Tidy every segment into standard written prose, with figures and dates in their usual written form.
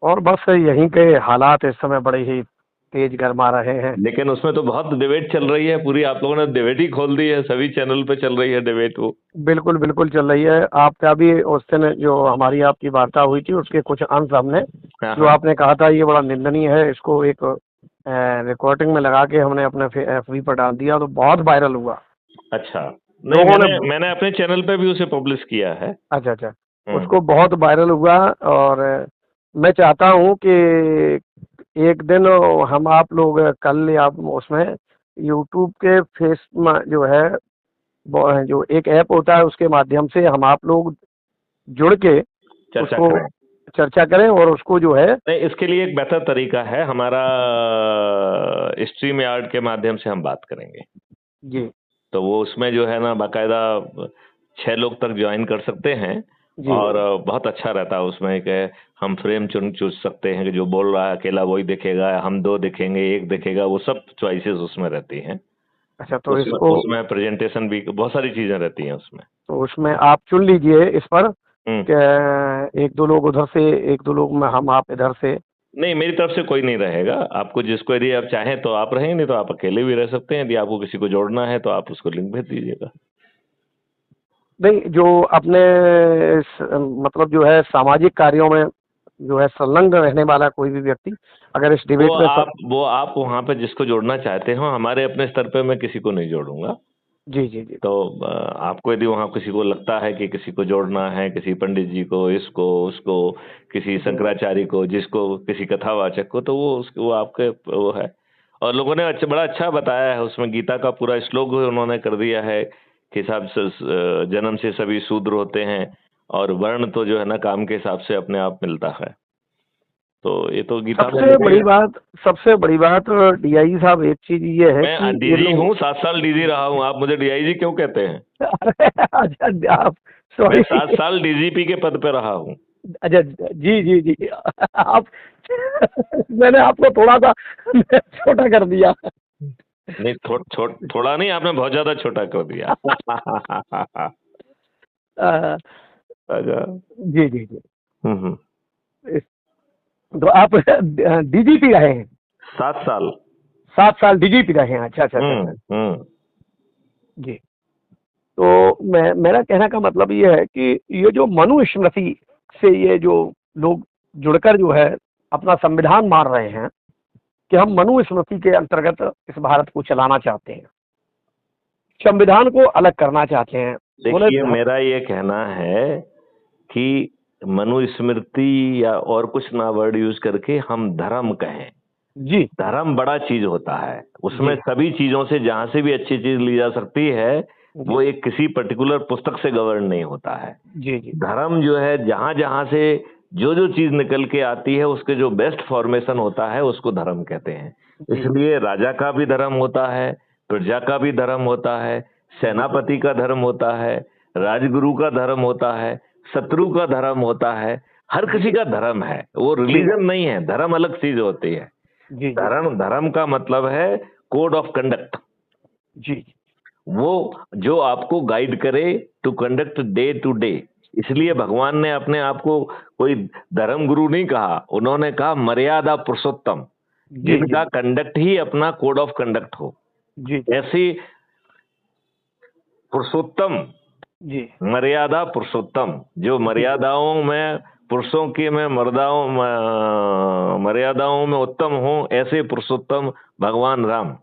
और बस यहीं के हालात इस समय बड़े ही तेज गरमा रहे हैं। लेकिन उसमें तो बहुत डिबेट चल रही है, पूरी आप लोगों ने डिबेट ही खोल दी है, सभी चैनल पे चल रही है डिबेट वो। बिल्कुल बिल्कुल चल रही है। आपका भी उस दिन जो हमारी आपकी वार्ता हुई थी उसके कुछ अंश हमने, हाँ जो हाँ। आपने कहा था ये बड़ा निंदनीय है, इसको एक रिकॉर्डिंग में लगा के हमने अपने FB पर डाल दिया, तो बहुत वायरल हुआ। अच्छा, नहीं लोगों ने मैंने अपने चैनल पे भी उसे पब्लिश किया है। अच्छा अच्छा, हम्म। उसको बहुत वायरल हुआ। और मैं चाहता हूँ कि एक दिन हम आप लोग कल या उसमें यूट्यूब के फेस में जो है जो एक ऐप होता है उसके माध्यम से हम आप लोग जुड़ के चर्चा उसको करें। चर्चा करें और उसको जो है। नहीं, इसके लिए एक बेहतर तरीका है, हमारा स्ट्रीम यार्ड के माध्यम से हम बात करेंगे। जी तो वो उसमें जो है ना बाकायदा 6 लोग तक ज्वाइन कर सकते हैं। जी और बहुत अच्छा रहता है उसमें कि हम फ्रेम चुन सकते हैं कि जो बोल रहा है अकेला वही दिखेगा, हम 2 दिखेंगे, 1 दिखेगा, वो सब चॉइसेस उसमें रहती हैं। अच्छा, तो उसमें इसको उसमें प्रेजेंटेशन भी बहुत सारी चीजें रहती हैं उसमें। तो उसमें आप चुन लीजिए इस पर हम्म। कि एक दो लोग उधर से, एक दो लोग में हम आप इधर से। नहीं, मेरी तरफ से कोई नहीं रहेगा। आपको जिसको यदि आप चाहें तो आप रहेंगे, नहीं तो आप अकेले भी रह सकते हैं। यदि आपको किसी को जोड़ना है तो आप उसको लिंक भेज दीजिएगा। नहीं, जो अपने मतलब जो है सामाजिक कार्यों में जो है संलग्न रहने वाला कोई भी व्यक्ति अगर इस वो डिबेट में आप वहां पे जिसको जोड़ना चाहते हो, हमारे अपने स्तर पे मैं किसी को नहीं जोड़ूंगा। जी जी जी तो आपको यदि वहां किसी को लगता है कि किसी को जोड़ना है, किसी पंडित जी को, इसको उसको, किसी जी शंकराचार्य को, जिसको किसी कथावाचक को, तो वो आपके वो है। और लोगों ने बड़ा अच्छा बताया है उसमें, गीता का पूरा श्लोक उन्होंने कर दिया है कि साहब जन्म से सभी शूद्र होते हैं और वर्ण तो जो है ना काम के हिसाब से अपने आप मिलता है। तो ये तो गीता में लिखा ही है। सबसे बड़ी बात DI साहब एक चीज ये है कि मैं ये डीजी लोग हूँ, 7 साल डीजी रहा हूँ, आप मुझे डीआईजी क्यों कहते हैं? अच्छा आप मैं सॉरी। 7 साल डीजीपी के पद पे रहा हूँ। अच्छा जी जी जी आप मैंने आपको थोड़ा सा छोटा कर दिया। नहीं, थोड़ा नहीं, आपने बहुत ज्यादा छोटा कर दिया। अ, अच्छा। जी जी जी। हम्म। इस- तो आप DGP रहे हैं? 7 साल। 7 साल DGP रहे हैं, अच्छा अच्छा अच्छा अच्छा। हम्म। जी। तो मेरा कहने का मतलब ये है कि ये जो मनुस्मृति से ये जो लोग जुड़कर जो है अपना संविधान मान रहे हैं कि हम मनुस्मृति के अंतर्गत इस भारत को चलाना चाहते हैं, संविधान को अलग करना चाहते हैं। बोले देखिए, मेरा ये कहना है कि मनुस्मृति या और कुछ ना वर्ड यूज करके हम धर्म कहें। जी धर्म बड़ा चीज होता है, जी उसमें सभी चीजों से जहां से भी अच्छी चीज ली जा सकती है, जी वो एक किसी पर्टिकुलर पुस्तक से गवर्न नहीं होता है। जी जी धर्म जो है जहां जहां से जो जो चीज निकल के आती है उसके जो बेस्ट फॉर्मेशन होता है उसको धर्म कहते हैं। जी इसलिए राजा का भी धर्म होता है, प्रजा का भी धर्म होता है, सेनापति का धर्म होता है, राजगुरु का धर्म होता है, शत्रु का धर्म होता है। हर किसी का धर्म है, वो जी रिलीजन नहीं है, धर्म अलग चीज होती है। जी जी धर्म धर्म का मतलब है कोड ऑफ कंडक्ट, जी वो जो आपको गाइड करे to conduct day to day. इसलिए भगवान ने अपने आप को कोई धर्म गुरु नहीं कहा, उन्होंने कहा मर्यादा पुरुषोत्तम, जी जी जिनका कंडक्ट ही अपना कोड ऑफ कंडक्ट हो। जी जी ऐसी पुरुषोत्तम, जी मर्यादा पुरुषोत्तम, जो जी। मर्यादाओं में पुरुषों की में मर्यादाओं में उत्तम हो, ऐसे पुरुषोत्तम भगवान राम।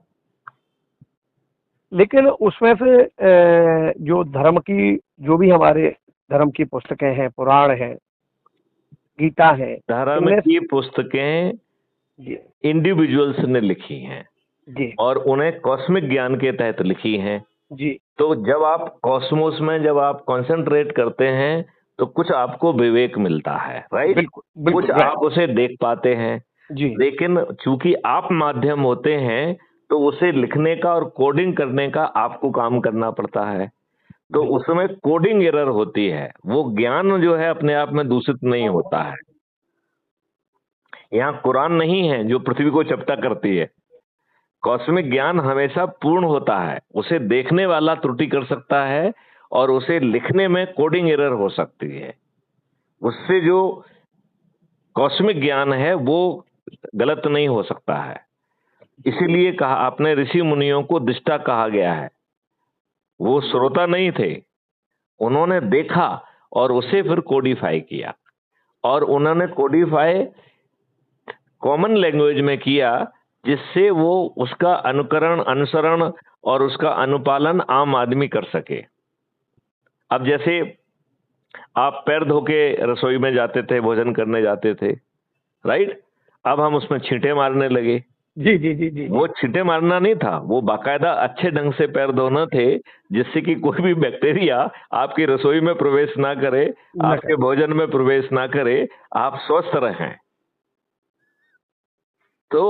लेकिन उसमें से जो धर्म की जो भी हमारे धर्म की पुस्तकें हैं, पुराण है, गीता है, धर्म इनमें की पुस्तकें जी इंडिविजुअल्स ने लिखी हैं जी और उन्हें कॉस्मिक ज्ञान के तहत लिखी हैं। जी तो जब आप कॉस्मोस में जब आप कंसंट्रेट करते हैं तो कुछ आपको विवेक मिलता है, राइट? बिल्कुल कुछ बिल्कुल राइट। आप उसे देख पाते हैं। जी लेकिन चूंकि आप माध्यम होते हैं तो उसे लिखने का और कोडिंग करने का आपको काम करना पड़ता है। तो बिल्कुल उसमें कोडिंग एरर होती है, वो ज्ञान जो है अपने आप में दूषित नहीं होता है। यहाँ कुरान नहीं है जो पृथ्वी को चपटा करती है। कॉस्मिक ज्ञान हमेशा पूर्ण होता है, उसे देखने वाला त्रुटि कर सकता है और उसे लिखने में कोडिंग एरर हो सकती है। उससे जो कॉस्मिक ज्ञान है वो गलत नहीं हो सकता है। इसीलिए कहा आपने ऋषि मुनियों को दृष्टा कहा गया है। वो श्रोता नहीं थे, उन्होंने देखा और उसे फिर कोडिफाई किया, और उन्होंने कोडिफाई कॉमन लैंग्वेज में किया, जिससे वो उसका अनुकरण, अनुसरण और उसका अनुपालन आम आदमी कर सके। अब जैसे आप पैर धो के रसोई में जाते थे, भोजन करने जाते थे, राइट? अब हम उसमें छींटे मारने लगे। जी जी जी जी वो छींटे मारना नहीं था, वो बाकायदा अच्छे ढंग से पैर धोना थे, जिससे कि कोई भी बैक्टीरिया आपकी रसोई में प्रवेश ना करे, आपके भोजन में प्रवेश ना करे, आप स्वस्थ रहें। तो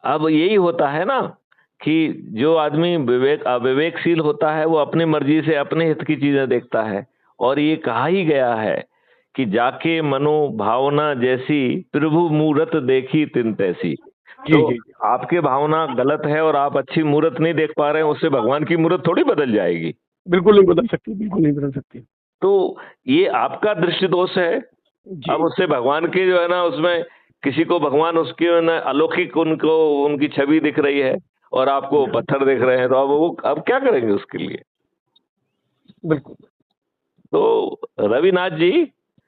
अब यही होता है ना कि जो आदमी अविवेकशील होता है वो अपनी मर्जी से अपने हित की चीजें देखता है, और ये कहा ही गया है कि जाके मनो भावना जैसी, प्रभु मूरत देखी तिन तैसी। जी तो जी आपके भावना गलत है और आप अच्छी मूरत नहीं देख पा रहे हैं, उससे भगवान की मूरत थोड़ी बदल जाएगी। बिल्कुल नहीं बदल सकती, बिल्कुल नहीं बदल सकती। तो ये आपका दृष्टि दोष है। अब उससे भगवान के जो है ना, उसमें किसी को भगवान उसके ना अलौकिक उनको उनकी छवि दिख रही है, और आपको पत्थर दिख रहे हैं, तो अब वो अब क्या करेंगे उसके लिए? बिल्कुल। तो रविनाथ जी,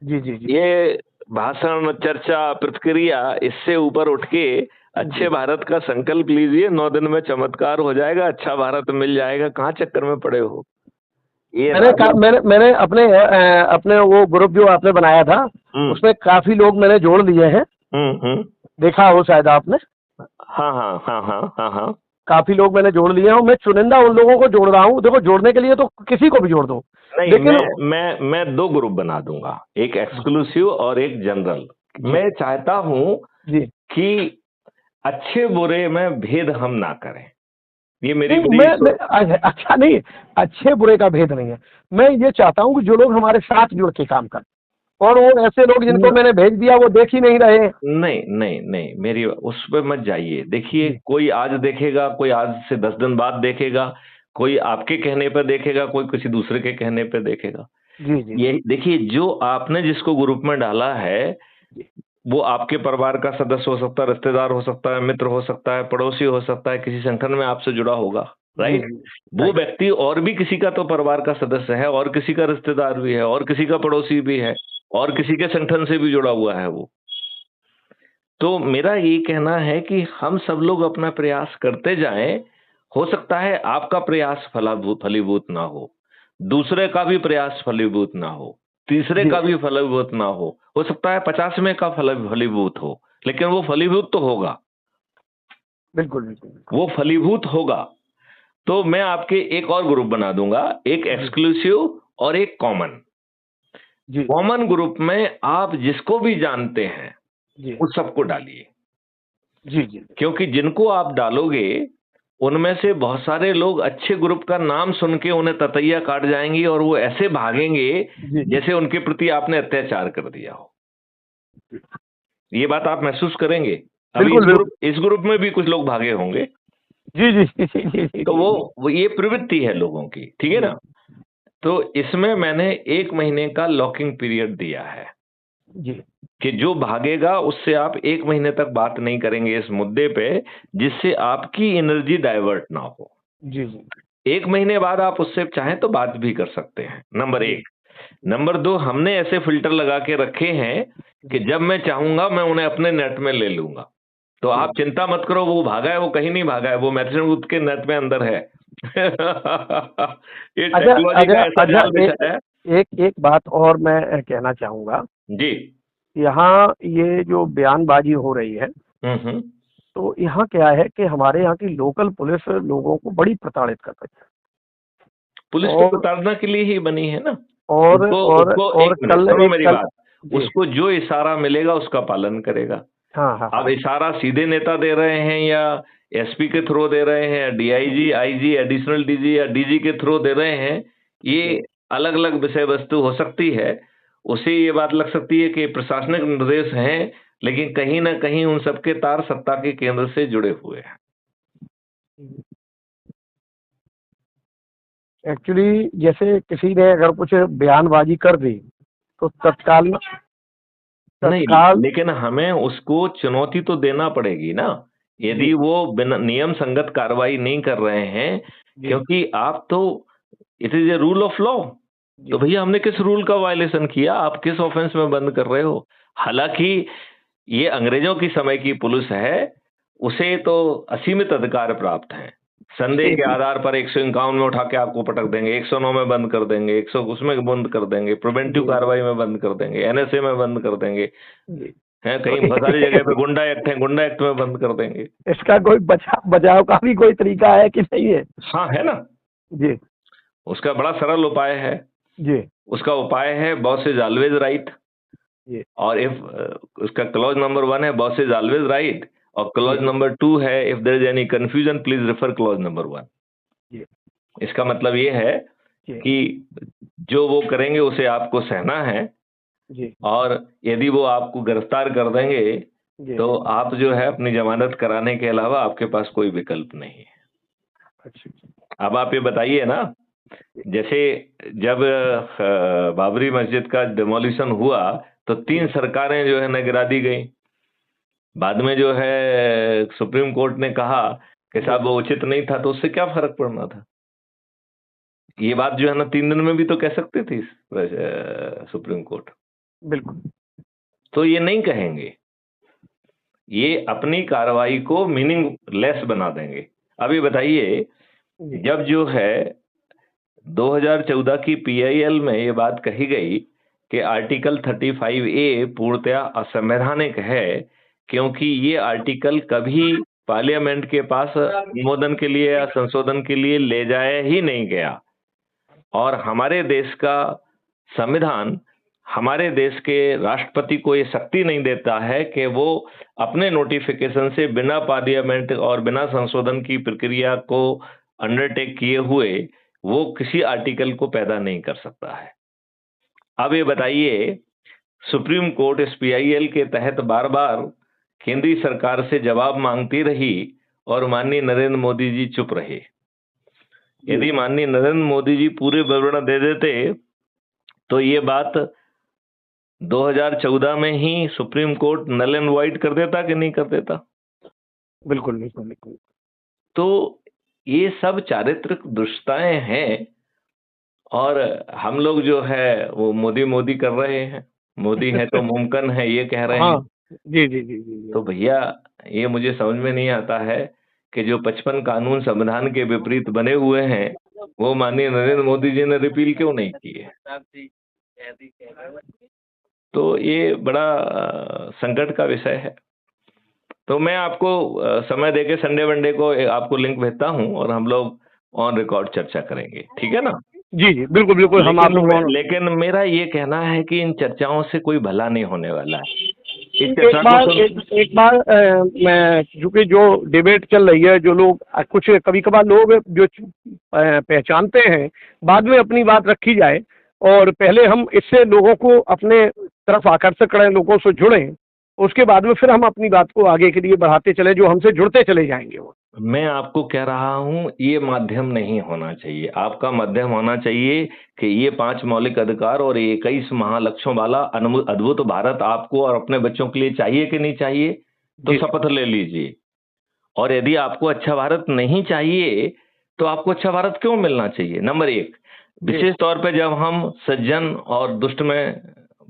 जी जी जी ये भाषण, चर्चा, प्रतिक्रिया, इससे ऊपर उठ के अच्छे भारत का संकल्प लीजिए। 9 दिन में चमत्कार हो जाएगा, अच्छा भारत मिल जाएगा। कहाँ चक्कर में पड़े हो? ये मैंने अपने वो ग्रुप जो आपने बनाया था उसमें काफी लोग मैंने जोड़ लिए हैं। देखा हो शायद आपने। हाँ हाँ हाँ हाँ हाँ हाँ, काफी लोग मैंने जोड़ लिए हैं, और मैं चुनिंदा उन लोगों को जोड़ रहा हूँ। देखो, जोड़ने के लिए तो किसी को भी जोड़ दो, नहीं, लेकिन मैं 2 ग्रुप बना दूंगा, एक एक्सक्लूसिव और एक जनरल। मैं चाहता हूं जी कि अच्छे बुरे में भेद हम ना करें। ये मेरी अच्छा नहीं, अच्छे बुरे का भेद नहीं है। मैं ये चाहता हूँ कि जो लोग हमारे साथ जुड़ के काम करें, और वो ऐसे लोग जिनको मैंने भेज दिया वो देख ही नहीं रहे। नहीं नहीं नहीं, मेरी उस पर मत जाइए। देखिए, कोई आज देखेगा, कोई आज से 10 दिन बाद देखेगा, कोई आपके कहने पर देखेगा, कोई किसी दूसरे के कहने पर देखेगा। जी जी ये देखिए, जो आपने जिसको ग्रुप में डाला है, वो आपके परिवार का सदस्य हो सकता है, रिश्तेदार हो सकता है, मित्र हो सकता है, पड़ोसी हो सकता है, किसी संगठन में आपसे जुड़ा होगा, राइट? वो व्यक्ति और भी किसी का तो परिवार का सदस्य है, और किसी का रिश्तेदार भी है, और किसी का पड़ोसी भी है, और किसी के संगठन से भी जुड़ा हुआ है वो। तो मेरा ये कहना है कि हम सब लोग अपना प्रयास करते जाएं। हो सकता है आपका प्रयास फलीभूत ना हो, दूसरे का भी प्रयास फलीभूत ना हो, तीसरे का भी फलीभूत ना हो सकता है 50वें का फलीभूत हो, लेकिन वो फलीभूत तो होगा। बिल्कुल बिल्कुल, वो फलीभूत होगा। तो मैं आपके एक और ग्रुप बना दूंगा, एक एक्सक्लूसिव और एक कॉमन। कॉमन ग्रुप में आप जिसको भी जानते हैं उस सबको डालिए। जी जी, क्योंकि जिनको आप डालोगे उनमें से बहुत सारे लोग अच्छे ग्रुप का नाम सुन के उन्हें ततैया काट जाएंगी, और वो ऐसे भागेंगे जैसे उनके प्रति आपने अत्याचार कर दिया हो। ये बात आप महसूस करेंगे। अभी इस ग्रुप में भी कुछ लोग भागे होंगे। जी जी जी, तो वो ये प्रवृत्ति है लोगों की, ठीक है ना? तो इसमें मैंने 1 महीने का लॉकिंग पीरियड दिया है जी, कि जो भागेगा उससे आप 1 महीने तक बात नहीं करेंगे इस मुद्दे पे, जिससे आपकी एनर्जी डाइवर्ट ना हो। जी जी, 1 महीने बाद आप उससे चाहें तो बात भी कर सकते हैं, नंबर 1। नंबर 2, हमने ऐसे फिल्टर लगा के रखे हैं कि जब मैं चाहूंगा मैं उन्हें अपने नेट में ले लूंगा। तो आप चिंता मत करो, वो भागा है, वो कहीं नहीं भागा है, वो मैथ्यून के नेट में अंदर है। ये टेक्नोलॉजी का ऐसा जाल बिछा है। एक बात और मैं कहना चाहूंगा जी। यहाँ ये जो बयानबाजी हो रही है, तो यहाँ क्या है कि हमारे यहाँ की लोकल पुलिस लोगों को बड़ी प्रताड़ित कर रही है। पुलिस तो प्रताड़ना के लिए ही बनी है ना। और सुनो मेरी बात, उसको जो इशारा मिलेगा उसका पालन करेगा। हाँ, अब इशारा सीधे नेता दे रहे हैं या एसपी के थ्रू दे रहे हैं, डीआईजी, आईजी, एडिशनल डीजी या डीजी के थ्रू दे रहे हैं, ये अलग अलग विषय वस्तु हो सकती है। उसे ये बात लग सकती है कि प्रशासनिक निर्देश हैं, लेकिन कहीं ना कहीं उन सबके तार सत्ता के केंद्र से जुड़े हुए हैं। एक्चुअली जैसे किसी ने अगर कुछ बयानबाजी कर दी तो तत्काल नहीं, तत्काल। लेकिन हमें उसको चुनौती तो देना पड़ेगी ना, यदि जी वो बिना नियम संगत कार्रवाई नहीं कर रहे हैं, जी क्योंकि आप तो, it is a rule of law. तो जी भैया हमने किस रूल का वायलेशन किया, आप किस ऑफेंस में बंद कर रहे हो? हालांकि ये अंग्रेजों की समय की पुलिस है, उसे तो असीमित अधिकार प्राप्त हैं। संदेह के जी आधार पर 151 में उठा के आपको पटक देंगे, 109 में बंद कर देंगे, 100 उसमें बंद कर देंगे, प्रिवेंटिव जी कार्रवाई में बंद कर देंगे, एनएसए में बंद कर देंगे, जी। हैं तो कहीं बहुत सारी जगह पे गुंडा एक्ट है, गुंडा एक्ट में बंद कर देंगे। इसका कोई बचाव का भी कोई तरीका है कि नहीं है? हाँ है ना। जी उसका बड़ा सरल उपाय है। जी उसका उपाय है बॉस इज ऑलवेज राइट। जी और इफ उसका क्लॉज नंबर 1 है बॉस इज ऑलवेज राइट, और क्लॉज जी नंबर 2 है if there is any confusion please refer clause number 1। जी इसका मतलब ये है जी कि जो वो करेंगे उसे आपको सहना है, जी और यदि वो आपको गिरफ्तार कर देंगे जी। तो आप जो है अपनी जमानत कराने के अलावा आपके पास कोई विकल्प नहीं है। अच्छा अब आप ये बताइए ना, जैसे जब बाबरी मस्जिद का डिमोलिशन हुआ तो 3 सरकारें जो है ना गिरा दी गई। बाद में जो है सुप्रीम कोर्ट ने कहा कि जी साहब वो उचित नहीं था, तो उससे क्या फर्क पड़ना था? ये बात जो है ना 3 दिन में भी तो कह सकती थी सुप्रीम कोर्ट। बिल्कुल। तो ये नहीं कहेंगे, ये अपनी कार्रवाई को मीनिंगलेस बना देंगे। अब ये बताइए, जी जब जो है 2014 की पीआईएल में ये बात कही गई कि आर्टिकल 35A पूर्णतया असंवैधानिक है, क्योंकि ये आर्टिकल कभी पार्लियामेंट के पास अनुमोदन के लिए या संशोधन के लिए ले जाया ही नहीं गया, और हमारे देश का संविधान हमारे देश के राष्ट्रपति को ये शक्ति नहीं देता है कि वो अपने नोटिफिकेशन से बिना पार्लियामेंट और बिना संशोधन की प्रक्रिया को अंडरटेक किए हुए वो किसी आर्टिकल को पैदा नहीं कर सकता है। अब ये बताइए, सुप्रीम कोर्ट इस पीआईएल के तहत बार बार केंद्रीय सरकार से जवाब मांगती रही और माननीय नरेंद्र मोदी जी चुप रहे। यदि माननीय नरेंद्र मोदी जी पूरे विवरण दे देते तो ये बात 2014 में ही supreme court null and void कर देता कि नहीं कर देता? बिल्कुल बिल्कुल बिल्कुल। तो ये सब चारित्रिक दुष्टताएं हैं, और हम लोग जो है वो मोदी मोदी कर रहे हैं, मोदी है तो मुमकिन है ये कह रहे हाँ हैं। जी जी जी जी तो भैया ये मुझे समझ में नहीं आता है कि जो 55 कानून संविधान के विपरीत बने हुए हैं वो माननीय नरेंद्र मोदी जी ने रिपील क्यों नहीं किए? तो ये बड़ा संकट का विषय है। तो मैं आपको समय देके संडे वनडे को आपको लिंक भेजता हूँ और हम लोग ऑन रिकॉर्ड चर्चा करेंगे, ठीक है ना? जी जी बिल्कुल बिल्कुल। हम आप लोग लेकिन मेरा ये कहना है कि इन चर्चाओं से कोई भला नहीं होने वाला है। इस एक चर्चा को बार सुन, एक बार मैं चूंकि जो डिबेट चल रही है, जो लोग कुछ कभी कभार लोग जो पहचानते हैं, बाद में अपनी बात रखी जाए और पहले हम इससे लोगों को अपने तरफ आकर्षक करें, लोगों से जुड़ें, उसके बाद में फिर हम अपनी बात को आगे के लिए बढ़ाते चले, जो हमसे जुड़ते चले जाएंगे वो। मैं आपको कह रहा हूं ये माध्यम नहीं होना चाहिए। आपका माध्यम होना चाहिए कि ये 5 मौलिक अधिकार और 21 महालक्ष्यों वाला अद्भुत भारत आपको और अपने बच्चों के लिए चाहिए कि नहीं चाहिए? तो जी शपथ ले लीजिए। और यदि आपको अच्छा भारत नहीं चाहिए तो आपको अच्छा भारत क्यों मिलना चाहिए? नंबर 1, विशेष तौर पे जब हम सज्जन और दुष्ट में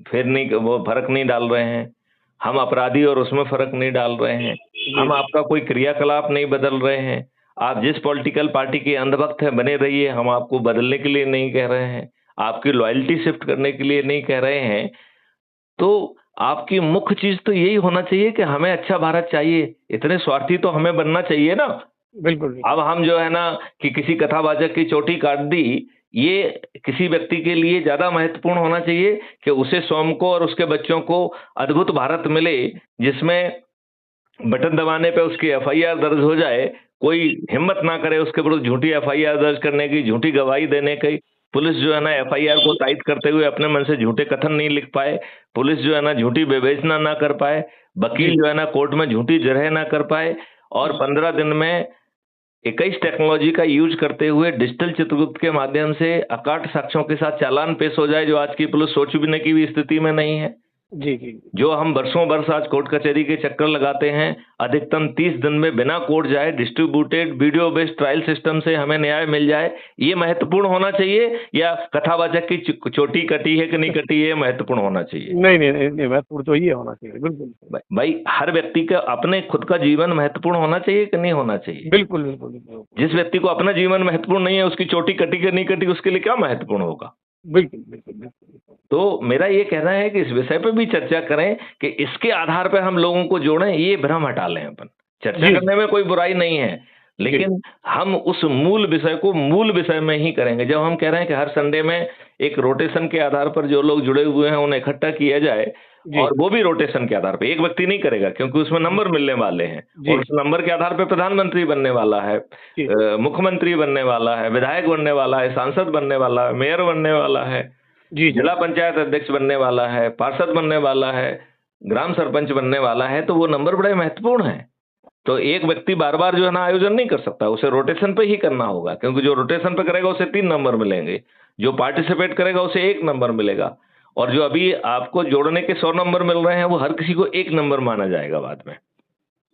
फिर नहीं वो फर्क नहीं डाल रहे हैं, हम अपराधी और उसमें फर्क नहीं डाल रहे हैं, हम आपका कोई क्रियाकलाप नहीं बदल रहे हैं, आप जिस पॉलिटिकल पार्टी के अंधभक्त हैं बने रहिए, हम आपको बदलने के लिए नहीं कह रहे हैं, आपकी लॉयल्टी शिफ्ट करने के लिए नहीं कह रहे हैं। तो आपकी मुख्य चीज तो यही होना चाहिए कि हमें अच्छा भारत चाहिए। इतने स्वार्थी तो हमें बनना चाहिए ना। बिल्कुल अब हम जो है ना कि किसी कथावाचक की चोटी काट दी, ये किसी व्यक्ति के लिए ज्यादा महत्वपूर्ण होना चाहिए कि उसे स्वयं को और उसके बच्चों को अद्भुत भारत मिले, जिसमें बटन दबाने पे उसकी एफआईआर दर्ज हो जाए, कोई हिम्मत ना करे उसके विरुद्ध झूठी एफआईआर दर्ज करने की, झूठी गवाही देने की। पुलिस जो है ना एफआईआर को टाइट करते हुए अपने मन से झूठे कथन नहीं लिख पाए, पुलिस जो है ना झूठी विवेचना ना कर पाए, वकील जो है ना कोर्ट में झूठी जरह ना कर पाए, और 15 दिन में 21 टेक्नोलॉजी का यूज करते हुए डिजिटल चित्रगुप्त के माध्यम से अकाट साक्ष्यों के साथ चालान पेश हो जाए, जो आज की पुलिस सोच भी की भी स्थिति में नहीं है। जी जी जो हम वर्षों वर्ष आज कोर्ट कचहरी के चक्कर लगाते हैं, अधिकतम 30 दिन में बिना कोर्ट जाए distributed video based trial system से हमें न्याय मिल जाए, ये महत्वपूर्ण होना चाहिए, या कथावाचक की चोटी कटी है कि नहीं कटी है महत्वपूर्ण होना चाहिए? नहीं नहीं नहीं, नहीं महत्वपूर्ण तो ये होना चाहिए, बिल्कुल भाई हर व्यक्ति का अपने खुद का जीवन महत्वपूर्ण होना चाहिए कि नहीं होना चाहिए? बिल्कुल बिल्कुल बिल्कुल जिस व्यक्ति को अपना जीवन महत्वपूर्ण नहीं है, उसकी चोटी कटी कि नहीं कटी उसके लिए क्या महत्वपूर्ण होगा? बिल्कुल बिल्कुल बिल्कुल। तो मेरा ये कहना है कि इस विषय पे भी चर्चा करें कि इसके आधार पर हम लोगों को जोड़ें, ये भ्रम हटा लें अपन। चर्चा जी। करने में कोई बुराई नहीं है, लेकिन हम उस मूल विषय को मूल विषय में ही करेंगे। जब हम कह रहे हैं कि हर संडे में एक रोटेशन के आधार पर जो लोग जुड़े हुए हैं उन्हें इकट्ठा किया जाए, जी। और वो भी रोटेशन के आधार पे, एक व्यक्ति नहीं करेगा क्योंकि उसमें नंबर मिलने वाले हैं, जी। और उस नंबर के आधार पे प्रधानमंत्री बनने वाला है, जी। मुख्यमंत्री बनने वाला है, विधायक बनने वाला है, सांसद बनने वाला है, मेयर बनने वाला है, जी जी जिला पंचायत अध्यक्ष बनने वाला है, पार्षद बनने वाला है, ग्राम सरपंच बनने वाला है, तो वो नंबर बड़े महत्वपूर्ण है। तो एक व्यक्ति बार बार जो है ना आयोजन नहीं कर सकता, उसे रोटेशन पे ही करना होगा, क्योंकि जो रोटेशन पे करेगा उसे 3 नंबर मिलेंगे, जो पार्टिसिपेट करेगा उसे 1 नंबर मिलेगा, और जो अभी आपको जोड़ने के 100 नंबर मिल रहे हैं वो हर किसी को 1 नंबर माना जाएगा बाद में।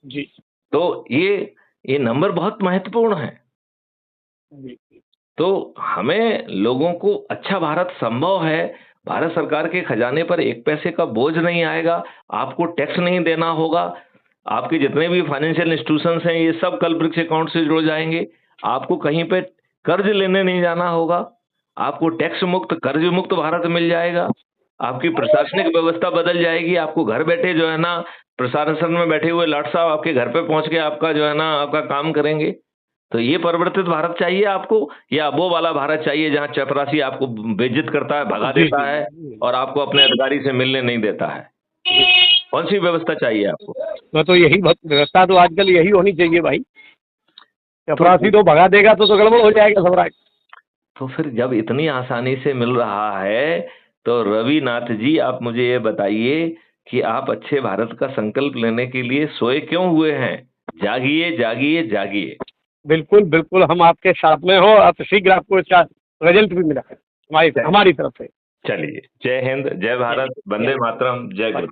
जी तो ये नंबर बहुत महत्वपूर्ण है। जी तो हमें लोगों को अच्छा भारत संभव है, भारत सरकार के खजाने पर 1 पैसे का बोझ नहीं आएगा, आपको टैक्स नहीं देना होगा, आपके जितने भी फाइनेंशियल इंस्टीट्यूशंस हैं ये सब कल्पवृक्ष अकाउंट से जुड़ जाएंगे, आपको कहीं पे कर्ज लेने नहीं जाना होगा, आपको टैक्स मुक्त कर्ज मुक्त भारत मिल जाएगा, आपकी प्रशासनिक व्यवस्था बदल जाएगी, आपको घर बैठे जो है ना प्रशासन में बैठे हुए लाट साहब आपके घर पे पहुंच के आपका जो है ना आपका काम करेंगे। तो ये परिवर्तित भारत चाहिए आपको, या वो वाला भारत चाहिए जहां चपरासी आपको बेइज्जत करता है, भगा जी, देता जी, है जी। और आपको अपने अधिकारी से मिलने नहीं देता है? कौन सी व्यवस्था चाहिए आपको? तो यही व्यवस्था तो आजकल यही होनी चाहिए भाई। चपरासी तो तो भगा देगा तो गड़बड़ हो जाएगा सम्राट। तो फिर जब इतनी आसानी से मिल रहा है, तो रविनाथ जी आप मुझे ये बताइए कि आप अच्छे भारत का संकल्प लेने के लिए सोए क्यों हुए हैं? जागिए जागिए जागिए। बिल्कुल बिल्कुल, हम आपके साथ में हो, अब शीघ्र आपको इसका रिजल्ट भी मिला है हमारी तरफ से। चलिए, जय हिंद, जय भारत, वंदे मातरम, जय गुरु।